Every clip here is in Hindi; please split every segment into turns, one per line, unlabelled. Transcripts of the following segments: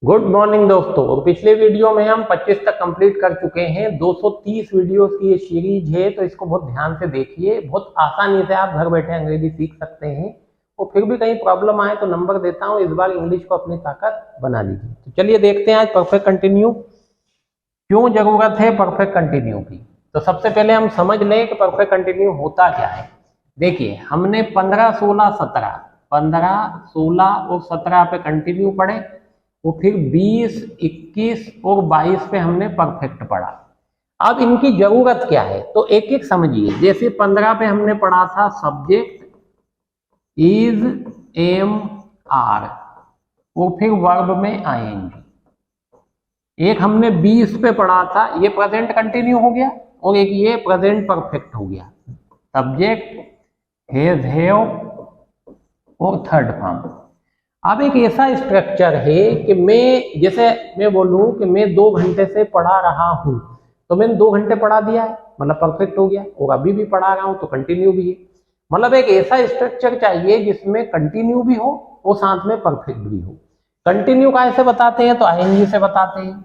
गुड मॉर्निंग दोस्तों। और पिछले वीडियो में हम 25 तक कंप्लीट कर चुके हैं। 230 वीडियोस की ये सीरीज है, तो इसको बहुत ध्यान से देखिए। बहुत आसानी से आप घर बैठे अंग्रेजी सीख सकते हैं। और फिर भी कहीं प्रॉब्लम आए तो नंबर देता हूं, इस बार इंग्लिश को अपनी ताकत बना लीजिए। तो चलिए देखते हैं आज परफेक्ट कंटिन्यू क्यों जरूरत है परफेक्ट कंटिन्यू की। तो सबसे पहले हम समझ लें कि परफेक्ट कंटिन्यू होता क्या है। देखिए, हमने 15, 16, 17 और 17 पे कंटिन्यू पढ़े, वो फिर 20, 21 और 22 पे हमने परफेक्ट पढ़ा। अब इनकी जरूरत क्या है तो एक एक समझिए। जैसे 15 पे हमने पढ़ा था सब्जेक्ट इज, एम, आर, वो फिर वर्ब में आएंगे। एक हमने 20 पे पढ़ा था, ये प्रेजेंट कंटिन्यू हो गया, और एक ये प्रेजेंट परफेक्ट हो गया। सब्जेक्ट हैज, हैव और थर्ड फॉर्म। अब एक ऐसा स्ट्रक्चर है कि मैं बोलूं कि मैं 2 घंटे से पढ़ा रहा हूं, तो मैंने 2 घंटे पढ़ा दिया है, मतलब परफेक्ट हो गया। और अभी भी पढ़ा रहा हूं तो कंटिन्यू भी है। मतलब एक ऐसा स्ट्रक्चर चाहिए जिसमें कंटिन्यू भी हो और साथ में परफेक्ट भी हो। कंटिन्यू कैसे बताते हैं तो आईएनजी से बताते हैं,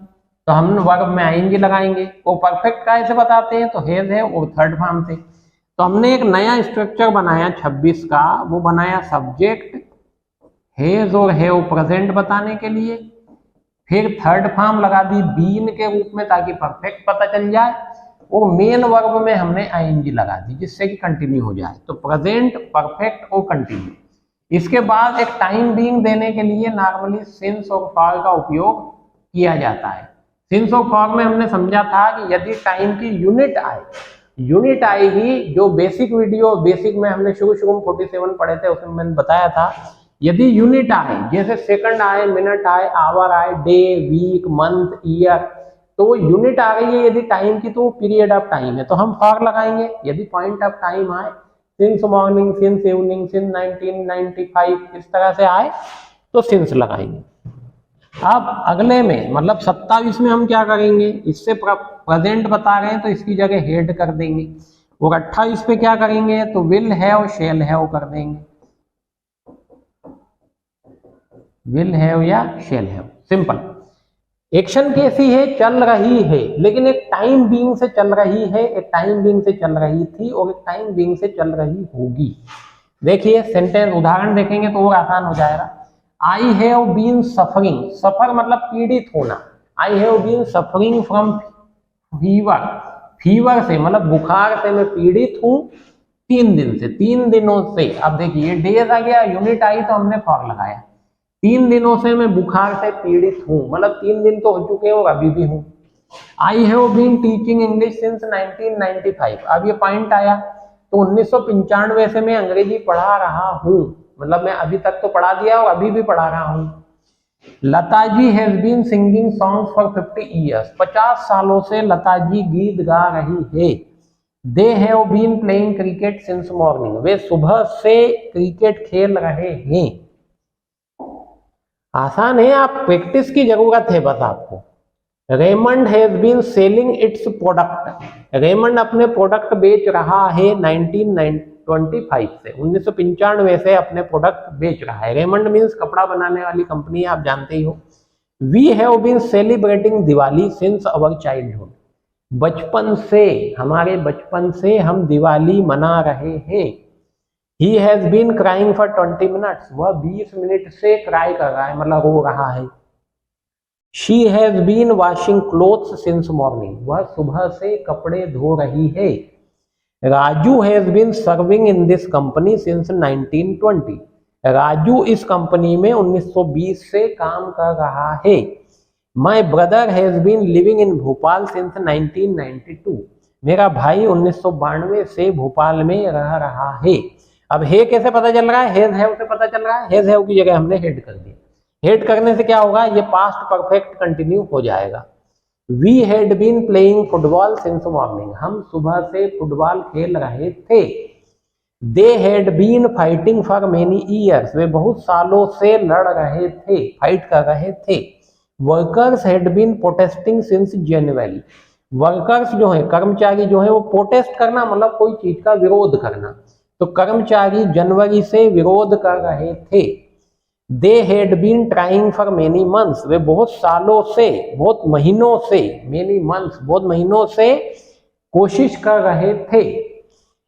तो हम वर्ब में आईएनजी लगाएंगे। और परफेक्ट कैसे बताते हैं तो हैज है और थर्ड फॉर्म से। तो हमने एक नया स्ट्रक्चर बनाया 26 का, वो बनाया सब्जेक्ट हैज और हैव प्रेजेंट बताने के लिए, फिर थर्ड फॉर्म लगा दी बीन के रूप में ताकि परफेक्ट पता चल जाए, और मेन वर्ब में हमने आईएनजी लगा दी जिससे कि कंटिन्यू हो जाए। तो प्रेजेंट, परफेक्ट और कंटिन्यू। इसके बाद एक टाइम बीइंग देने के लिए नॉर्मली सिंस और फॉर का उपयोग किया जाता है। सिंस और फॉर में हमने समझा था कि यदि टाइम की यूनिट आएगी, जो बेसिक में हमने शुरू में 47 पढ़े थे, उसमें मैंने बताया था यदि यूनिट आए, जैसे सेकंड आए, मिनट आए, आवर आए, डे, वीक, मंथ, ईयर, तो वो यूनिट आ गई है यदि टाइम की, तो वो पीरियड ऑफ टाइम है, तो हम फॉर लगाएंगे। यदि पॉइंट ऑफ टाइम आए, since morning, since evening, since 1995, इस तरह से आए तो सिंस लगाएंगे। अब अगले में मतलब 27 में हम क्या करेंगे, इससे प्रेजेंट बता रहे हैं तो इसकी जगह हेड कर देंगे। और 28 पे क्या करेंगे तो विल हैव, शैल हैव कर देंगे। विल हैव या शैल हैव, सिंपल। एक्शन कैसी है, चल रही है, लेकिन एक टाइम बीइंग से चल रही है, एक टाइम बीइंग से चल रही थी और एक टाइम बीइंग से चल रही होगी। देखिए सेंटेंस उदाहरण देखेंगे तो वो आसान हो जाएगा। I have been suffering, suffer मतलब पीड़ित होना। I have been suffering from fever, fever से मतलब बुखार से मैं पीड़ित हूं 3 दिन से, 3 दिनों से। अब देखिए डेज आ गया, यूनिट आई तो हमने फॉर लगाया। 3 दिनों से मैं बुखार से पीड़ित हूं, मतलब 3 दिन तो हो चुके हैं और अभी भी हूं। I have been teaching English since 1995, अब ये पॉइंट आया तो 1995 से मैं अंग्रेजी पढ़ा रहा हूं, मतलब मैं अभी तक तो पढ़ा दिया और अभी भी पढ़ा रहा हूं। Lata ji has been singing songs for 50 years, 50 सालों से लता जी गीत गा रही है। They have been playing cricket since morning, वे सुबह से क्रिकेट खेल रहे हैं। आसान है, आप प्रैक्टिस की जरूरत है बस आपको। Raymond has been selling its product, Raymond अपने प्रोडक्ट बेच रहा है 1925 से, 1995 से अपने प्रोडक्ट बेच रहा है। रेमंड मीन्स कपड़ा बनाने वाली कंपनी है, आप जानते ही हो। We have been celebrating Diwali since our childhood, बचपन से, हमारे बचपन से हम दिवाली मना रहे हैं। He has been crying for 20 minutes, वह 20 मिनट से क्राई कर रहा है, मतलब रो रहा है। She has been washing clothes since morning, वह सुबह से कपड़े धो रही है। Raju has been serving in this company since 1920, Raju इस कंपनी में 1920 से काम कर रहा है। My brother has been living in Bhopal since 1992, मेरा भाई 1992 से भोपाल में रह रहा है। अब है कैसे पता चल रहा है, हैज हैव से पता चल रहा है। हैज हैव की जगह हमने हेड कर दिया। हेड करने से क्या होगा, ये पास्ट परफेक्ट कंटिन्यू हो जाएगा। We had been playing football since morning, हम सुबह से फुटबॉल खेल रहे थे। They had been fighting for many years, वे बहुत सालों से लड़ रहे थे, फाइट कर रहे थे। Workers had been protesting since January, workers जो है, कर्मचारी जो है, वो प्रोटेस्ट करना मतलब कोई चीज का विरोध करना, तो कर्मचारी जनवरी से विरोध कर रहे थे। They had been trying for many months, वे बहुत सालों से, बहुत महीनों से, मेनी मंथ्स बहुत महीनों से कोशिश कर रहे थे।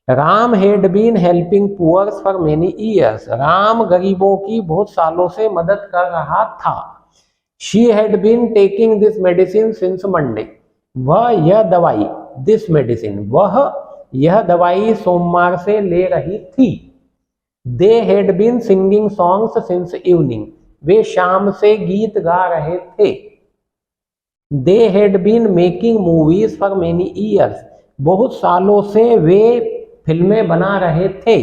Ram had been helping poors for many years, Ram गरीबों की बहुत सालों से मदद कर रहा था। She had been taking this medicine since Monday, वह यह दवाई, दिस मेडिसिन, वह यह दवाई सोमवार से ले रही थी। They had been singing songs since evening, वे शाम से गीत गा रहे थे। They had been making movies for many years, बहुत सालों से वे फिल्में बना रहे थे।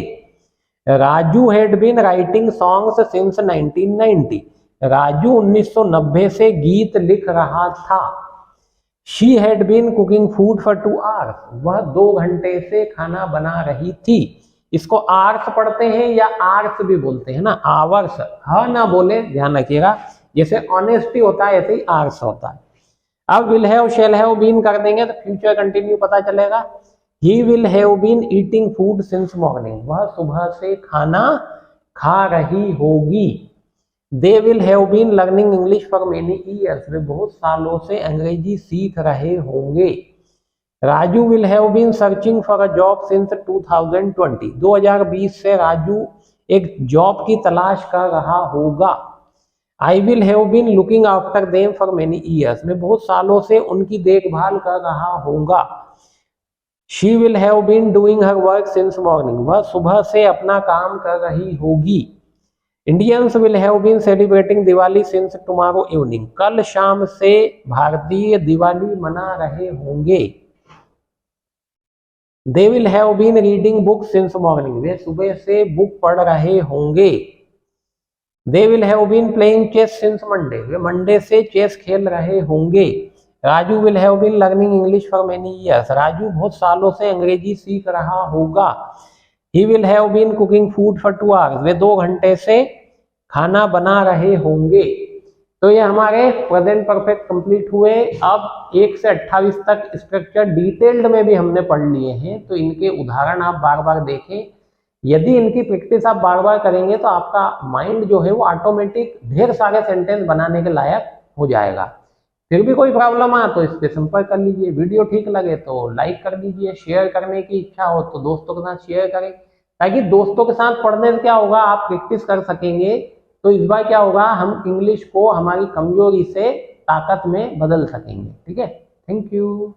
Raju had been writing songs since 1990, Raju 1990 से गीत लिख रहा था। She had been cooking food for 2 hours, वह 2 घंटे से खाना बना रही थी। इसको आवर्स पढ़ते हैं या आवर्स भी बोलते हैं ना, आवर्स, ह ना बोले, ध्यान रखिएगा। जैसे ऑनेस्टी होता है ऐसे ही आवर्स होता है। अब will have, shall have, been कर देंगे तो फ्यूचर कंटिन्यू पता चलेगा। He will have been eating food since morning, वह सुबह से खाना खा रही होगी। They will have been learning English for many years, वे बहुत सालों से अंग्रेजी सीख रहे होंगे। Raju will have been searching for a job since 2020, 2020 से राजू एक जॉब की तलाश कर रहा होगा। I will have been looking after them for many years, मैं बहुत सालों से उनकी देखभाल कर रहा होगा। She will have been doing her work since morning, वह सुबह से अपना काम कर रही होगी। Indians will have been celebrating Diwali since tomorrow evening, कल शाम से भारतीय दिवाली मना रहे होंगे। They will have been reading book since morning, वे सुबह से बुक पढ़ रहे होंगे। They will have been playing chess since Monday, वे मंडे से चेस खेल रहे होंगे। Raju will have been learning English for many years, Raju बहुत सालों से अंग्रेजी सीख रहा होगा। He will have been cooking food for 2 hours, वे 2 घंटे से खाना बना रहे होंगे। तो ये हमारे प्रेजेंट परफेक्ट कंप्लीट हुए। अब 1 से 28 तक स्ट्रक्चर डिटेल्ड में भी हमने पढ़ लिए हैं, तो इनके उदाहरण आप बार बार देखें। यदि इनकी प्रैक्टिस आप बार बार करेंगे तो आपका माइंड जो है वो ऑटोमेटिक ढेर सारे सेंटेंस बनाने के लायक हो जाएगा। फिर भी कोई प्रॉब्लम आ तो इस पे संपर्क कर लीजिए। वीडियो ठीक लगे तो लाइक कर दीजिए, शेयर करने की इच्छा हो तो दोस्तों के साथ शेयर करें, ताकि दोस्तों के साथ पढ़ने से क्या होगा, आप प्रैक्टिस कर सकेंगे। तो इस बार क्या होगा, हम इंग्लिश को हमारी कमजोरी से ताकत में बदल सकेंगे। ठीक है, थैंक यू।